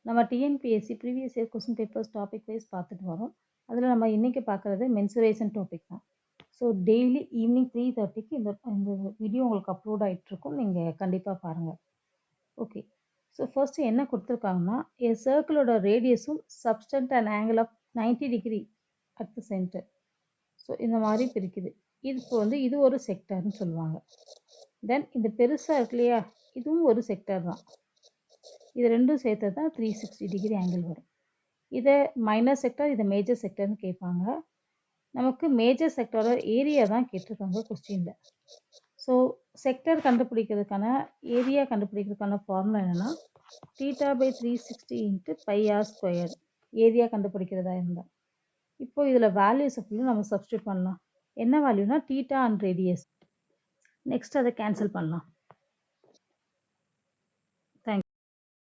நம்ம TNPSC previous year question papers topic wise பார்த்துட்டு வரோம். அதில் நம்ம இன்றைக்கி பார்க்குறது மென்சுரேஷன் டாபிக் தான். ஸோ டெய்லி ஈவினிங் 3:30க்கு இந்த வீடியோ உங்களுக்கு அப்லோட் ஆகிட்டுருக்கும். நீங்கள் கண்டிப்பாக பாருங்கள். ஓகே, ஸோ ஃபர்ஸ்ட்டு என்ன கொடுத்துருக்காங்கன்னா, எ சர்க்கிளோட ரேடியஸும் subtend and angle of 90 degree at the center. So இந்த மாதிரி பிரிக்குது. இது ஒரு செக்டர்னு சொல்லுவாங்க. தென் இந்த பெருசாக இருக்கு இல்லையா, இதுவும் ஒரு செக்டர் தான். இது ரெண்டும் சேர்த்து தான் 360 டிகிரி ஆங்கிள் வரும். இதை மைனர் செக்டர், இதை மேஜர் செக்டர்னு கேட்பாங்க. நமக்கு மேஜர் செக்டரோட ஏரியா தான் கேட்டிருக்காங்க கொஸ்டினில். ஸோ செக்டர் கண்டுபிடிக்கிறதுக்கான ஏரியா கண்டுபிடிக்கிறதுக்கான ஃபார்முலா என்னென்னா θ/360 × πr². ஏரியா கண்டுபிடிக்கிறதா இருந்தால் இப்போ இதில் வேல்யூஸை ஃபுல்லும் நம்ம சப்ஸ்டியூட் பண்ணலாம். என்ன வேல்யூனா θ அண்ட் ரேடியஸ். நெக்ஸ்ட் அதை கேன்சல் பண்ணலாம்.